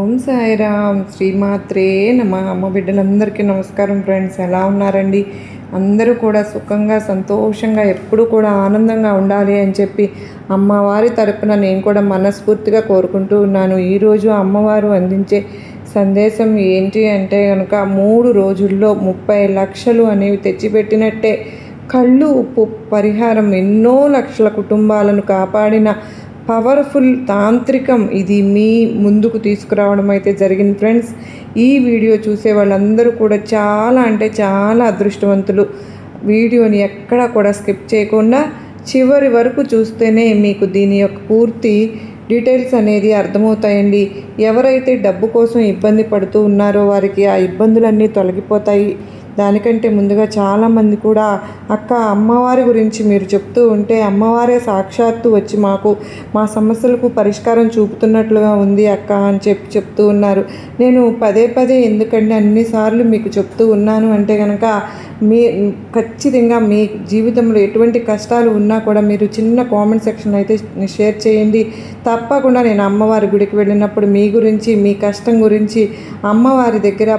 ఓం సాయిరామ్ శ్రీమాత్రే నమ. అమ్మ బిడ్డలందరికీ నమస్కారం ఫ్రెండ్స్. ఎలా ఉన్నారండి? అందరూ కూడా సుఖంగా సంతోషంగా ఎప్పుడూ కూడా ఆనందంగా ఉండాలి అని చెప్పి అమ్మవారి తరపున నేను కూడా మనస్ఫూర్తిగా కోరుకుంటూ ఉన్నాను. ఈరోజు అమ్మవారు అందించే సందేశం ఏంటి అంటే కనుక 3 రోజుల్లో 30 లక్షలు అనేవి తెచ్చిపెట్టినట్టే. కళ్ళు ఉప్పు పరిహారం ఎన్నో లక్షల కుటుంబాలను కాపాడిన పవర్ఫుల్ తాంత్రికం ఇది మీ ముందుకు తీసుకురావడం అయితే జరిగింది ఫ్రెండ్స్. ఈ వీడియో చూసే వాళ్ళందరూ కూడా చాలా అంటే చాలా అదృష్టవంతులు. వీడియోని ఎక్కడా కూడా స్కిప్ చేయకుండా చివరి వరకు చూస్తేనే మీకు దీని యొక్క పూర్తి డీటెయిల్స్ అనేది అర్థమవుతాయండి. ఎవరైతే డబ్బు కోసం ఇబ్బంది పడుతూ ఉన్నారో వారికి ఆ ఇబ్బందులన్నీ తొలగిపోతాయి. దానికంటే ముందుగా చాలామంది కూడా అక్క అమ్మవారి గురించి మీరు చెప్తూ ఉంటే అమ్మవారే సాక్షాత్తు వచ్చి మాకు మా సమస్యలకు పరిష్కారం చూపుతున్నట్లుగా ఉంది అక్క అని చెప్తూ ఉన్నారు. నేను పదే పదే ఎందుకంటే అన్నిసార్లు మీకు చెప్తూ ఉన్నాను అంటే కనుక ఖచ్చితంగా మీ జీవితంలో ఎటువంటి కష్టాలు ఉన్నా కూడా మీరు చిన్న కామెంట్ సెక్షన్ అయితే షేర్ చేయండి. తప్పకుండా నేను అమ్మవారి గుడికి వెళ్ళినప్పుడు మీ గురించి మీ కష్టం గురించి అమ్మవారి దగ్గర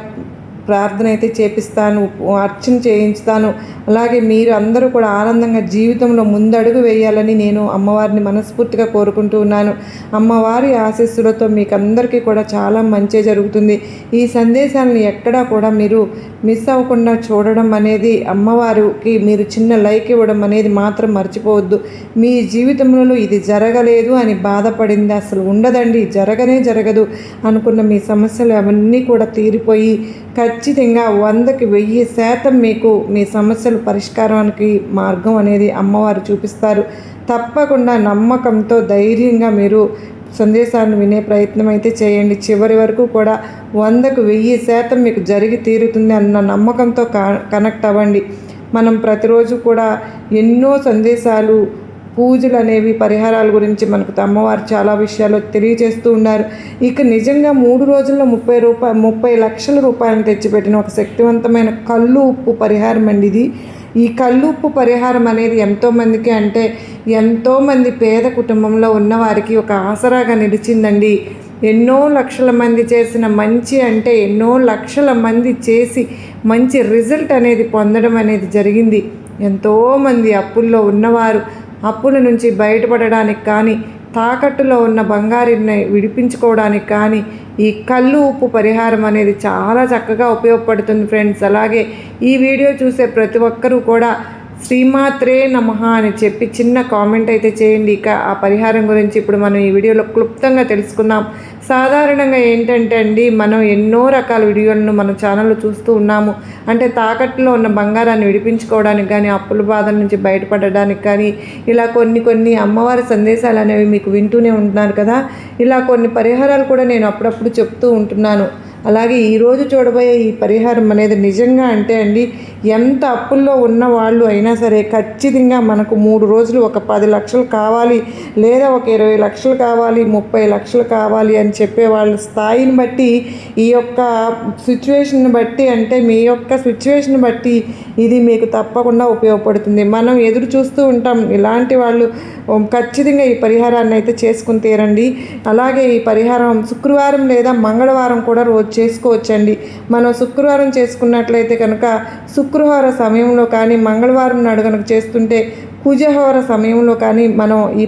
ప్రార్థన అయితే చేపిస్తాను, అర్చన చేయించుతాను. అలాగే మీరు అందరూ కూడా ఆనందంగా జీవితంలో ముందడుగు వేయాలని నేను అమ్మవారిని మనస్ఫూర్తిగా కోరుకుంటూ ఉన్నాను. అమ్మవారి ఆశీస్సులతో మీకు అందరికీ కూడా చాలా మంచి జరుగుతుంది. ఈ సందేశాలను ఎక్కడా కూడా మీరు మిస్ అవ్వకుండా చూడడం అనేది, అమ్మవారికి మీరు చిన్న లైక్ ఇవ్వడం అనేది మాత్రం మర్చిపోవద్దు. మీ జీవితంలో ఇది జరగలేదు అని బాధపడింది అసలు ఉండదండి. జరగదు అనుకున్న మీ సమస్యలు అవన్నీ కూడా తీరిపోయి ఖచ్చితంగా 100కి 1000% మీకు మీ సమస్యలు పరిష్కారానికి మార్గం అనేది అమ్మవారు చూపిస్తారు. తప్పకుండా నమ్మకంతో ధైర్యంగా మీరు సందేశాలను వినే ప్రయత్నం అయితే చేయండి. చివరి వరకు కూడా 100కి 1000% మీకు జరిగి తీరుతుంది అన్న నమ్మకంతో కనెక్ట్ అవ్వండి. మనం ప్రతిరోజు కూడా ఎన్నో సందేశాలు, పూజలు అనేవి, పరిహారాల గురించి మనకు అమ్మవారు చాలా విషయాలు తెలియజేస్తూ ఉన్నారు. ఇక నిజంగా 3 రోజుల్లో 30 లక్షల రూపాయలను తెచ్చిపెట్టిన ఒక శక్తివంతమైన కళ్ళు ఉప్పు పరిహారం అండి ఇది. ఈ కళ్ళు ఉప్పు పరిహారం అనేది ఎంతోమంది పేద కుటుంబంలో ఉన్నవారికి ఒక ఆసరాగా నిలిచిందండి. ఎన్నో లక్షల మంది చేసిన మంచి అంటే ఎన్నో లక్షల మంది చేసి మంచి రిజల్ట్ అనేది పొందడం అనేది జరిగింది. ఎంతోమంది అప్పుల్లో ఉన్నవారు అప్పుల నుంచి బయటపడడానికి కానీ, తాకట్టులో ఉన్న బంగారాన్ని విడిపించుకోవడానికి కానీ ఈ కళ్ళు ఉప్పు పరిహారం అనేది చాలా చక్కగా ఉపయోగపడుతుంది ఫ్రెండ్స్. అలాగే ఈ వీడియో చూసే ప్రతి ఒక్కరూ కూడా శ్రీమాత్రే నమః అని చెప్పి చిన్న కామెంట్ అయితే చేయండి. ఇక ఆ పరిహారం గురించి ఇప్పుడు మనం ఈ వీడియోలో క్లుప్తంగా తెలుసుకుందాం. సాధారణంగా ఏంటంటే అండి, మనం ఎన్నో రకాల వీడియోలను మన ఛానల్లో చూస్తూ ఉన్నాము. అంటే తాకట్టులో ఉన్న బంగారాన్ని విడిపించుకోవడానికి కానీ, అప్పుల బాధల నుంచి బయటపడడానికి కానీ, ఇలా కొన్ని అమ్మవారి సందేశాలు అనేవి మీకు వింటూనే ఉంటున్నారు కదా. ఇలా కొన్ని పరిహారాలు కూడా నేను అప్పుడప్పుడు చెప్తూ ఉంటున్నాను. అలాగే ఈరోజు చూడబోయే ఈ పరిహారం అనేది నిజంగా అంటే అండి, ఎంత అప్పుల్లో ఉన్న వాళ్ళు అయినా సరే ఖచ్చితంగా మనకు 3 రోజులు ఒక 10 లక్షలు కావాలి, లేదా ఒక 20 లక్షలు కావాలి, 30 లక్షలు కావాలి అని చెప్పే వాళ్ళ స్థాయిని బట్టి, ఈ యొక్క సిచ్యువేషన్ బట్టి, అంటే మీ యొక్క సిచ్యువేషన్ బట్టి ఇది మీకు తప్పకుండా ఉపయోగపడుతుంది. మనం ఎదురు చూస్తూ ఉంటాం ఇలాంటి వాళ్ళు ఖచ్చితంగా ఈ పరిహారాన్ని అయితే చేసుకుని తీరండి. అలాగే ఈ పరిహారం శుక్రవారం లేదా మంగళవారం కూడా రోజు చేసుకోవచ్చండి. మనం శుక్రవారం చేసుకున్నట్లయితే కనుక శుక్రవార సమయంలో కానీ, మంగళవారం నాడు కనుక చేస్తుంటే కుజహోర సమయంలో కానీ మనం ఈ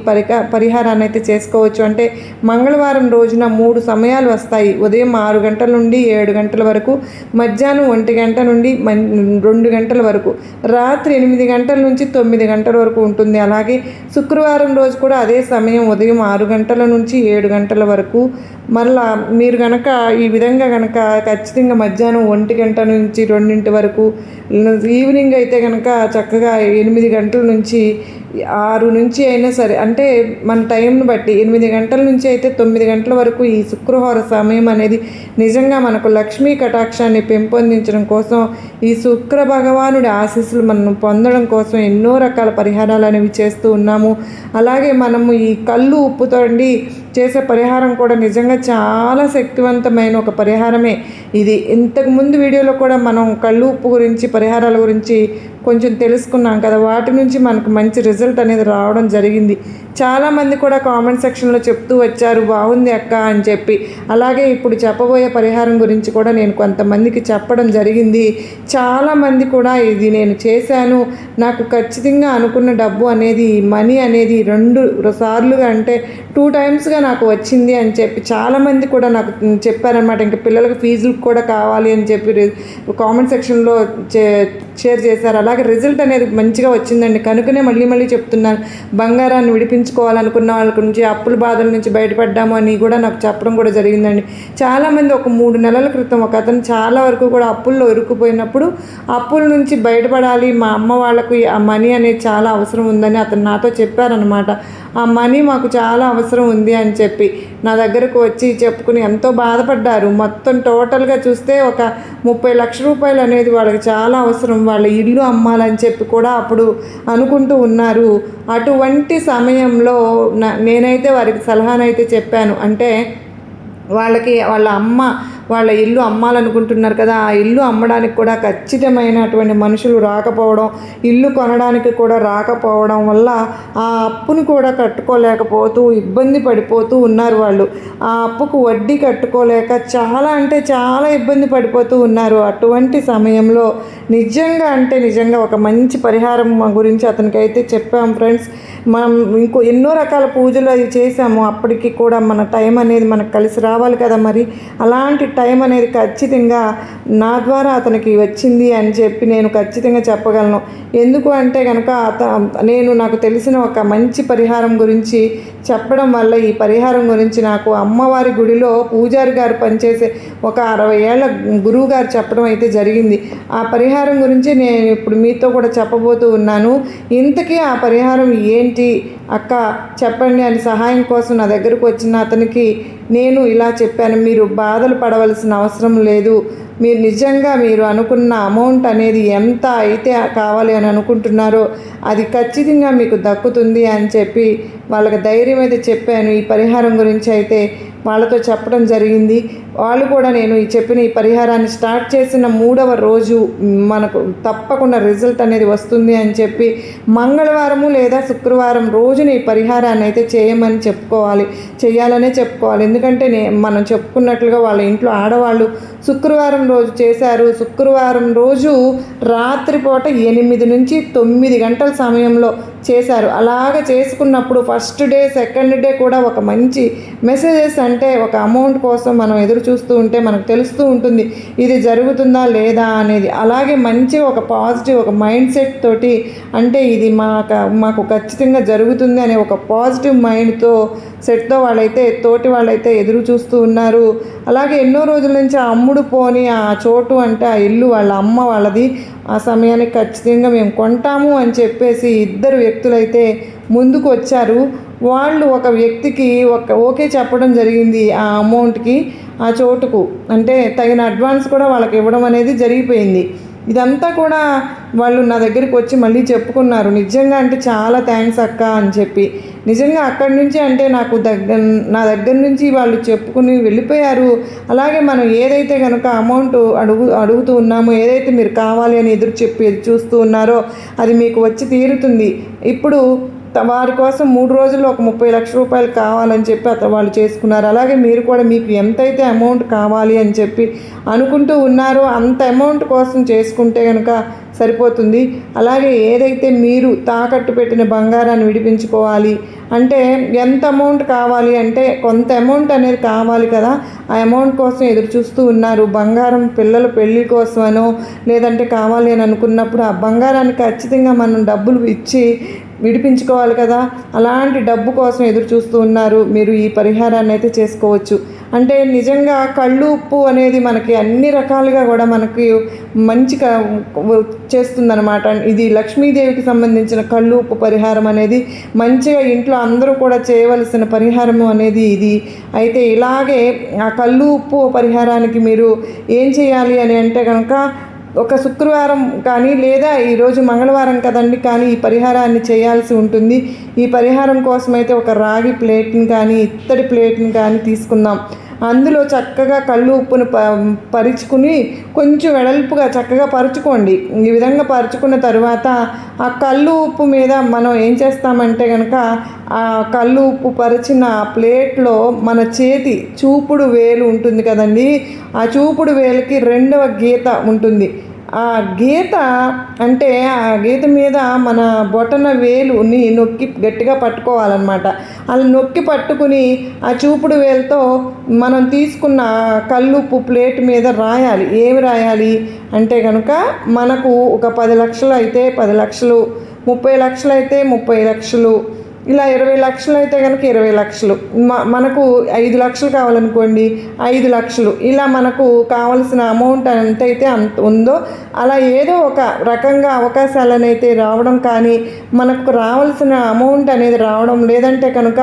పరిహారాన్ని అయితే చేసుకోవచ్చు. అంటే మంగళవారం రోజున 3 సమయాలు వస్తాయి. ఉదయం 6 గంటల నుండి 7 గంటల వరకు, మధ్యాహ్నం 1 గంట నుండి 2 గంటల వరకు, రాత్రి 8 గంటల నుంచి 9 గంటల వరకు ఉంటుంది. అలాగే శుక్రవారం రోజు కూడా అదే సమయం, ఉదయం 6 గంటల నుంచి 7 గంటల వరకు. మళ్ళా మీరు కనుక ఈ విధంగా కనుక ఖచ్చితంగా మధ్యాహ్నం 1 గంట నుంచి 2 వరకు, ఈవినింగ్ అయితే కనుక చక్కగా 8 గంటల నుంచి 6 నుంచి అయినా సరే, అంటే మన టైంను బట్టి 8 గంటల నుంచి అయితే 9 గంటల వరకు ఈ శుక్రవార సమయం అనేది నిజంగా మనకు లక్ష్మీ కటాక్షాన్ని పెంపొందించడం కోసం, ఈ శుక్ర భగవానుడి ఆశీస్సులు మనం పొందడం కోసం ఎన్నో రకాల పరిహారాలు అనేవి చేస్తూ ఉన్నాము. అలాగే మనము ఈ కళ్ళు ఉప్పుతో చేసే పరిహారం కూడా నిజంగా చాలా శక్తివంతమైన ఒక పరిహారమే ఇది. ఇంతకుముందు వీడియోలో కూడా మనం కళ్ళు ఉప్పు గురించి, పరిహారాల గురించి కొంచెం తెలుసుకున్నాం కదా. వాటి నుంచి మనకు మంచి రిజల్ట్ అనేది రావడం జరిగింది. చాలామంది కూడా కామెంట్ సెక్షన్లో చెప్తూ వచ్చారు బాగుంది అక్క అని చెప్పి. అలాగే ఇప్పుడు చెప్పబోయే పరిహారం గురించి కూడా నేను కొంతమందికి చెప్పడం జరిగింది. చాలామంది కూడా ఇది నేను చేశాను, నాకు ఖచ్చితంగా అనుకున్న డబ్బు అనేది మనీ అనేది 2 సార్లుగా అంటే 2 టైమ్స్గా నాకు వచ్చింది అని చెప్పి చాలామంది కూడా నాకు చెప్పారనమాట. ఇంకా పిల్లలకి ఫీజులకు కూడా కావాలి అని చెప్పి కామెంట్ సెక్షన్లో షేర్ చేశారు. అలాగే రిజల్ట్ అనేది మంచిగా వచ్చిందండి. కనుకనే మళ్ళీ చెప్తున్నాను, బంగారాన్ని విడిపించుకోవాలనుకున్న వాళ్ళ నుంచి అప్పుల బాధల నుంచి బయటపడ్డాము అని కూడా నాకు చెప్పడం కూడా జరిగిందండి. చాలామంది ఒక 3 నెలల క్రితం ఒక అతను చాలా వరకు కూడా అప్పుల్లో ఇరుక్కుపోయినప్పుడు అప్పుల నుంచి బయటపడాలి, మా అమ్మ వాళ్ళకు ఆ మనీ అనేది చాలా అవసరం ఉందని అతను నాతో చెప్పారనమాట. ఆ మనీ మాకు చాలా అవసరం ఉంది అని చెప్పి నా దగ్గరకు వచ్చి చెప్పుకుని ఎంతో బాధపడ్డారు. మొత్తం టోటల్గా చూస్తే ఒక 30 లక్షల రూపాయలు అనేది వాళ్ళకి చాలా అవసరం, వాళ్ళ ఇల్లు అమ్మాలని చెప్పి కూడా అప్పుడు అనుకుంటూ ఉన్నారు. అటువంటి సమయంలో నేనైతే వారికి సలహానైతే చెప్పాను. అంటే వాళ్ళకి వాళ్ళ ఇల్లు అమ్మాలనుకుంటున్నారు కదా, ఆ ఇల్లు అమ్మడానికి కూడా ఖచ్చితమైనటువంటి మనుషులు రాకపోవడం, ఇల్లు కొనడానికి కూడా రాకపోవడం వల్ల ఆ అప్పును కూడా కట్టుకోలేకపోతూ ఇబ్బంది పడిపోతూ ఉన్నారు వాళ్ళు. ఆ అప్పుకు వడ్డీ కట్టుకోలేక చాలా అంటే చాలా ఇబ్బంది పడిపోతూ ఉన్నారు. అటువంటి సమయంలో నిజంగా ఒక మంచి పరిహారం గురించి అతనికైతే చెప్పాం ఫ్రెండ్స్. మనం ఎన్నో రకాల పూజలు అది చేసాము, అప్పటికి కూడా మన టైం అనేది మనకు కలిసి రావాలి కదా. మరి అలాంటి టైం అనేది ఖచ్చితంగా నా ద్వారా అతనికి వచ్చింది అని చెప్పి నేను ఖచ్చితంగా చెప్పగలను. ఎందుకు అంటే కనుక నాకు తెలిసిన ఒక మంచి పరిహారం గురించి చెప్పడం వల్ల ఈ పరిహారం గురించి నాకు అమ్మవారి గుడిలో పూజారి గారు పనిచేసే ఒక 60 ఏళ్ల గురువు గారు చెప్పడం అయితే జరిగింది. ఆ పరిహారం గురించి నేను ఇప్పుడు మీతో కూడా చెప్పబోతూ ఉన్నాను. ఇంతకీ ఆ పరిహారం ఏంటి అక్క చెప్పండి అని సహాయం కోసం నా దగ్గరకు వచ్చిన అతనికి నేను ఇలా చెప్పాను, మీరు బాధలు పడవలసిన అవసరం లేదు, మీరు అనుకున్న అమౌంట్ అనేది ఎంత అయితే కావాలి అని అనుకుంటున్నారో అది ఖచ్చితంగా మీకు దక్కుతుంది అని చెప్పి వాళ్ళకి ధైర్యం అయితే చెప్పాను. ఈ పరిహారం గురించి అయితే వాళ్ళతో చెప్పడం జరిగింది. వాళ్ళు కూడా నేను చెప్పిన ఈ పరిహారాన్ని స్టార్ట్ చేసిన 3వ రోజు మనకు తప్పకుండా రిజల్ట్ అనేది వస్తుంది అని చెప్పి మంగళవారము లేదా శుక్రవారం రోజున ఈ పరిహారాన్ని అయితే చేయాలనే చెప్పుకోవాలి. ఎందుకంటే మనం చెప్పుకున్నట్లుగా వాళ్ళ ఇంట్లో ఆడవాళ్ళు శుక్రవారం రోజు చేశారు. శుక్రవారం రోజు రాత్రిపూట 8 నుంచి 9 గంటల సమయంలో చేశారు. అలాగ చేసుకున్నప్పుడు ఫస్ట్ డే సెకండ్ డే కూడా ఒక మంచి మెసేజెస్ అంటే ఒక అమౌంట్ కోసం మనం ఎదురు చూస్తూ ఉంటే మనకు తెలుస్తూ ఉంటుంది ఇది జరుగుతుందా లేదా అనేది. అలాగే మంచి ఒక పాజిటివ్ ఒక మైండ్ సెట్ తోటి అంటే ఇది మాకు ఖచ్చితంగా జరుగుతుంది అనే ఒక పాజిటివ్ మైండ్తో సెట్తో తోటి వాళ్ళైతే ఎదురు చూస్తూ ఉన్నారు. అలాగే ఎన్నో రోజుల నుంచి ఆ అమ్ముడు పోని ఆ చోటు అంటే ఆ ఇల్లు వాళ్ళ అమ్మ వాళ్ళది, ఆ సమయానికి ఖచ్చితంగా మేము కొంటాము అని చెప్పేసి 2 వ్యక్తులైతే ముందుకు వచ్చారు. వాళ్ళు ఒక వ్యక్తికి ఓకే చెప్పడం జరిగింది ఆ అమౌంట్కి, ఆ చోటుకు అంటే తగిన అడ్వాన్స్ కూడా వాళ్ళకి ఇవ్వడం అనేది జరిగిపోయింది. ఇదంతా కూడా వాళ్ళు నా దగ్గరికి వచ్చి మళ్ళీ చెప్పుకున్నారు, నిజంగా అంటే చాలా థ్యాంక్స్ అక్క అని చెప్పి. నిజంగా అక్కడి నుంచి అంటే నా దగ్గర నుంచి వాళ్ళు చెప్పుకుని వెళ్ళిపోయారు. అలాగే మనం ఏదైతే కనుక అమౌంట్ అడుగుతూ ఉన్నామో, ఏదైతే మీరు కావాలి అని ఎదురు చూస్తూ ఉన్నారో అది మీకు వచ్చి తీరుతుంది. ఇప్పుడు వారి కోసం 3 రోజుల్లో ఒక 30 లక్షల రూపాయలు కావాలని చెప్పి వాళ్ళు చేసుకున్నారు. అలాగే మీరు కూడా మీకు ఎంతైతే అమౌంట్ కావాలి అని చెప్పి అనుకుంటూ ఉన్నారో అంత అమౌంట్ కోసం చేసుకుంటే కనుక సరిపోతుంది. అలాగే ఏదైతే మీరు తాకట్టు పెట్టిన బంగారాన్ని విడిపించుకోవాలి అంటే ఎంత అమౌంట్ కావాలి అంటే కొంత అమౌంట్ అనేది కావాలి కదా, ఆ అమౌంట్ కోసం ఎదురు చూస్తూ ఉన్నారు. బంగారం పిల్లల పెళ్ళి కోసమనో లేదంటే కావాలి అని అనుకున్నప్పుడు ఆ బంగారాన్ని ఖచ్చితంగా మనం డబ్బులు ఇచ్చి విడిపించుకోవాలి కదా, అలాంటి డబ్బు కోసం ఎదురు చూస్తూ ఉన్నారు. మీరు ఈ పరిహారాన్ని అయితే చేసుకోవచ్చు. అంటే నిజంగా కళ్ళు ఉప్పు అనేది మనకి అన్ని రకాలుగా కూడా మనకి మంచిగా చేస్తుందన్నమాట. ఇది లక్ష్మీదేవికి సంబంధించిన కళ్ళు ఉప్పు పరిహారం అనేది మంచిగా ఇంట్లో అందరూ కూడా చేయవలసిన పరిహారము అనేది ఇది. అయితే ఇలాగే ఆ కళ్ళు ఉప్పు పరిహారానికి మీరు ఏం చేయాలి అని అంటే కనుక ఒక శుక్రవారం కానీ లేదా ఈరోజు మంగళవారం కదండి, కానీ ఈ పరిహారాన్ని చేయాల్సి ఉంటుంది. ఈ పరిహారం కోసమైతే ఒక రాగి ప్లేట్ని కానీ ఇత్తడి ప్లేట్ని కానీ తీసుకుందాం. అందులో చక్కగా కళ్ళు ఉప్పును పరుచుకుని కొంచెం వెడల్పుగా చక్కగా పరుచుకోండి. ఈ విధంగా పరుచుకున్న తరువాత ఆ కళ్ళు ఉప్పు మీద మనం ఏం చేస్తామంటే కనుక ఆ కళ్ళు ఉప్పు పరిచిన ప్లేట్లో మన చేతి చూపుడు వేలు ఉంటుంది కదండి, ఆ చూపుడు వేలుకి రెండవ గీత ఉంటుంది. ఆ గీత అంటే ఆ గీత మీద మన బొటన వేలుని నొక్కి గట్టిగా పట్టుకోవాలన్నమాట. అలా నొక్కి పట్టుకుని ఆ చూపుడు వేలుతో మనం తీసుకున్న కల్లుప్పు ప్లేట్ మీద రాయాలి. ఏమి రాయాలి అంటే కనుక మనకు ఒక 10 లక్షలు అయితే 10 లక్షలు, 30 లక్షలు అయితే 30 లక్షలు, ఇలా 20 లక్షలు అయితే కనుక 20 లక్షలు, మనకు 5 లక్షలు కావాలనుకోండి 5 లక్షలు, ఇలా మనకు కావలసిన అమౌంట్ ఎంతైతే అంత ఉందో అలా ఏదో ఒక రకంగా అవకాశాలు అయితే రావడం, కానీ మనకు రావాల్సిన అమౌంట్ అనేది రావడం, లేదంటే కనుక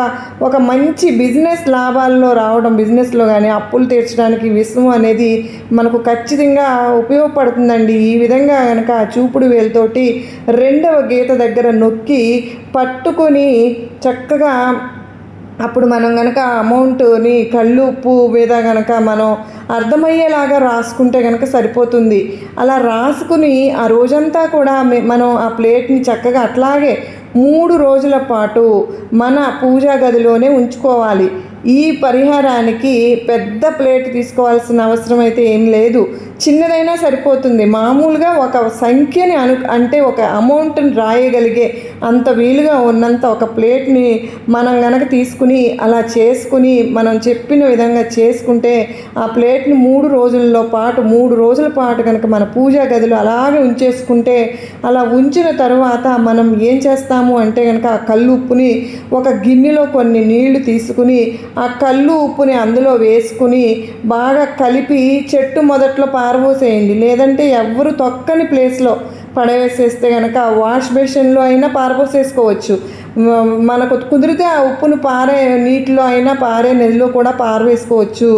ఒక మంచి బిజినెస్ లాభాల్లో రావడం, బిజినెస్లో కానీ అప్పులు తీర్చడానికి విషయం అనేది మనకు ఖచ్చితంగా ఉపయోగపడుతుందండి. ఈ విధంగా కనుక చూపుడు వేలుతోటి రెండవ గీత దగ్గర నొక్కి పట్టుకొని చక్కగా అప్పుడు మనం కనుక అమౌంట్ని కళ్ళు ఉప్పు మీద కనుక మనం అర్థమయ్యేలాగా రాసుకుంటే కనుక సరిపోతుంది. అలా రాసుకుని ఆ రోజంతా కూడా మనం ఆ ప్లేట్ని చక్కగా అట్లాగే 3 రోజుల పాటు మన పూజా గదిలోనే ఉంచుకోవాలి. ఈ పరిహారానికి పెద్ద ప్లేట్ తీసుకోవాల్సిన అవసరం అయితే ఏం లేదు, చిన్నదైనా సరిపోతుంది. మామూలుగా ఒక సంఖ్యని అంటే ఒక అమౌంట్ని రాయగలిగే అంత వీలుగా ఉన్నంత ఒక ప్లేట్ని మనం గనక తీసుకుని అలా చేసుకుని మనం చెప్పిన విధంగా చేసుకుంటే ఆ ప్లేట్ని 3 రోజుల పాటు కనుక మన పూజా గదిలో అలాగే ఉంచేసుకుంటే, అలా ఉంచిన తర్వాత మనం ఏం చేస్తాము అంటే కనుక ఆ కళ్ళు ఉప్పుని ఒక గిన్నెలో కొన్ని నీళ్లు తీసుకుని ఆ కళ్ళు ఉప్పుని అందులో వేసుకుని బాగా కలిపి చెట్టు మొదట్లో పారబోసేయండి. లేదంటే ఎవరు తొక్కని ప్లేస్లో పడవేసేస్తే కనుక వాష్ బేసిన్లో అయినా పారబోసేసుకోవచ్చు. మనకు కుదిరితే ఆ ఉప్పును పారే నీటిలో అయినా పారే నదిలో కూడా పారవేసుకోవచ్చు.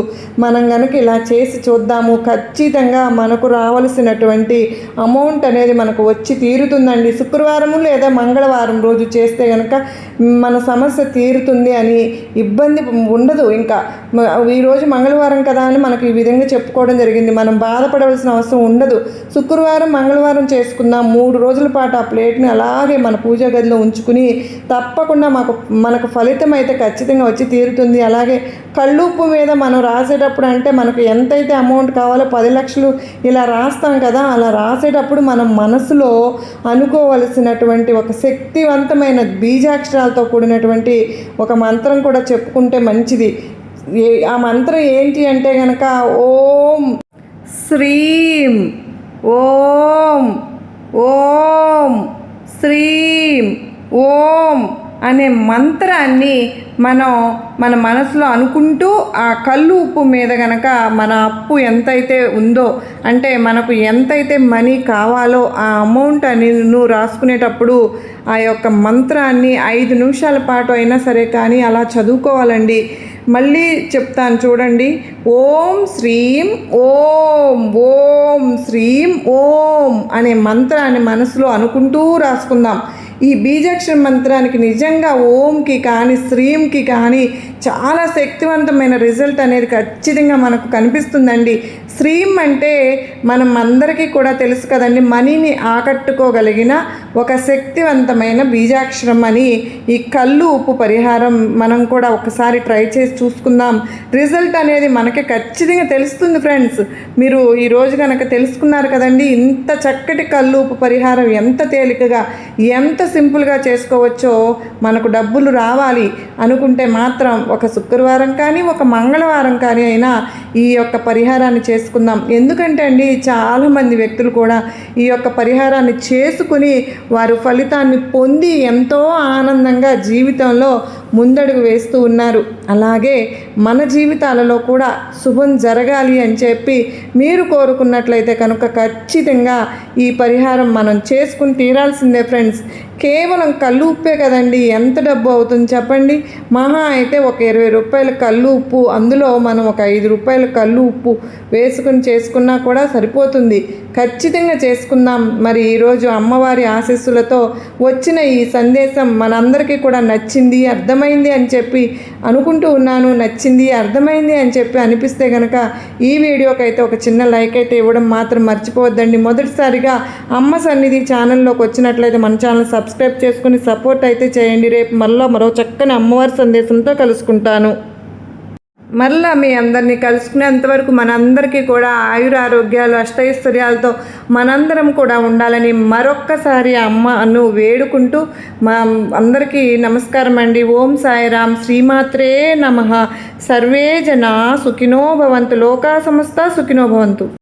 మనం కనుక ఇలా చేసి చూద్దాము, ఖచ్చితంగా మనకు రావాల్సినటువంటి అమౌంట్ అనేది మనకు వచ్చి తీరుతుందండి. శుక్రవారము లేదా మంగళవారం రోజు చేస్తే కనుక మన సమస్య తీరుతుంది అని ఇబ్బంది ఉండదు. ఇంకా ఈరోజు మంగళవారం కదా అని మనకు ఈ విధంగా చెప్పుకోవడం జరిగింది, మనం బాధపడవలసిన అవసరం ఉండదు. శుక్రవారం మంగళవారం చేసుకుందాం, 3 రోజుల పాటు ఆ ప్లేట్ని అలాగే మన పూజా గదిలో ఉంచుకుని తప్పకుండా మనకు ఫలితం అయితే ఖచ్చితంగా వచ్చి తీరుతుంది. అలాగే కళ్ళుప్పు మీద మనం రాసేటప్పుడు అంటే మనకు ఎంతైతే అమౌంట్ కావాలో 10 లక్షలు ఇలా రాస్తాం కదా, అలా రాసేటప్పుడు మనం మనసులో అనుకోవలసినటువంటి ఒక శక్తివంతమైన బీజాక్షరాలతో కూడినటువంటి ఒక మంత్రం కూడా చెప్పుకుంటే మంచిది. ఆ మంత్రం ఏంటి అంటే కనుక ఓం శ్రీం, ఓం ఓం శ్రీం, ఓం అనే మంత్రాన్ని మనం మన మనసులో అనుకుంటూ ఆ కళ్ళు ఉప్పు మీద కనుక మన అప్పు ఎంతైతే ఉందో అంటే మనకు ఎంతైతే మనీ కావాలో ఆ అమౌంట్ అని నువ్వు రాసుకునేటప్పుడు ఆ యొక్క మంత్రాన్ని 5 నిమిషాల పాటు అయినా సరే కానీ అలా చదువుకోవాలండి. మళ్ళీ చెప్తాను చూడండి. ఓం శ్రీం ఓం, ఓం శ్రీం ఓం అనే మంత్రాన్ని మనసులో అనుకుంటూ రాసుకుందాం. ఈ బీజాక్షర మంత్రానికి నిజంగా ఓంకి కానీ శ్రీంకి కానీ చాలా శక్తివంతమైన రిజల్ట్ అనేది ఖచ్చితంగా మనకు కనిపిస్తుందండి. శ్రీం అంటే మనం అందరికీ కూడా తెలుసు కదండి, మనీని ఆకట్టుకోగలిగిన ఒక శక్తివంతమైన బీజాక్షరం అని. ఈ కళ్ళు ఉప్పు పరిహారం మనం కూడా ఒకసారి ట్రై చేసి చూసుకుందాం. రిజల్ట్ అనేది మనకి ఖచ్చితంగా తెలుస్తుంది ఫ్రెండ్స్. మీరు ఈరోజు కనుక తెలుసుకున్నారు కదండి, ఇంత చక్కటి కళ్ళు ఉప్పు పరిహారం ఎంత తేలికగా ఎంత సింపుల్గా చేసుకోవచ్చో. మనకు డబ్బులు రావాలి అనుకుంటే మాత్రం ఒక శుక్రవారం కానీ ఒక మంగళవారం కానీ అయినా ఈ యొక్క పరిహారాన్ని చేసుకుందాం. ఎందుకంటే అండి చాలామంది వ్యక్తులు కూడా ఈ యొక్క పరిహారాన్ని చేసుకుని వారు ఫలితాన్ని పొంది ఎంతో ఆనందంగా జీవితంలో ముందడుగు వేస్తూ ఉన్నారు. అలాగే మన జీవితాలలో కూడా శుభం జరగాలి అని చెప్పి మీరు కోరుకున్నట్లయితే కనుక ఖచ్చితంగా ఈ పరిహారం మనం చేసుకుని తీరాల్సిందే ఫ్రెండ్స్. కేవలం కళ్ళు ఉప్పే కదండి, ఎంత డబ్బు అవుతుంది చెప్పండి? మహా అయితే ఒక 20 రూపాయల కళ్ళు ఉప్పు, అందులో మనం ఒక 5 రూపాయల కళ్ళు ఉప్పు వేసుకుని చేసుకున్నా కూడా సరిపోతుంది. ఖచ్చితంగా చేసుకుందాం. మరి ఈరోజు అమ్మవారి ఆశీస్సులతో వచ్చిన ఈ సందేశం మనందరికీ కూడా నచ్చింది, అర్థమైంది అని చెప్పి అనుకుంటూ ఉన్నాను. నచ్చింది, అర్థమైంది అని చెప్పి అనిపిస్తే కనుక ఈ వీడియోకైతే ఒక చిన్న లైక్ అయితే ఇవ్వడం మాత్రం మర్చిపోవద్దండి. మొదటిసారిగా అమ్మ సన్నిధి ఛానల్లోకి వచ్చినట్లయితే మన ఛానల్ సబ్స్క్రైబ్ చేసుకుని సపోర్ట్ అయితే చేయండి. రేపు మరో చక్కని అమ్మవారి సందేశంతో కలుసుకుంటాను. మళ్ళీ మీ అందరినీ కలుసుకునేంతవరకు మనందరికీ కూడా ఆయురారోగ్యాలు అష్టైశ్వర్యాలతో మనందరం కూడా ఉండాలని మరొక్కసారి అమ్మను వేడుకుంటూ మా అందరికీ నమస్కారం అండి. ఓం సాయిరామ్. శ్రీమాత్రే నమః. సర్వే జనా సుఖినో భవంతు. లోకా సమస్త సుఖినో భవంతు.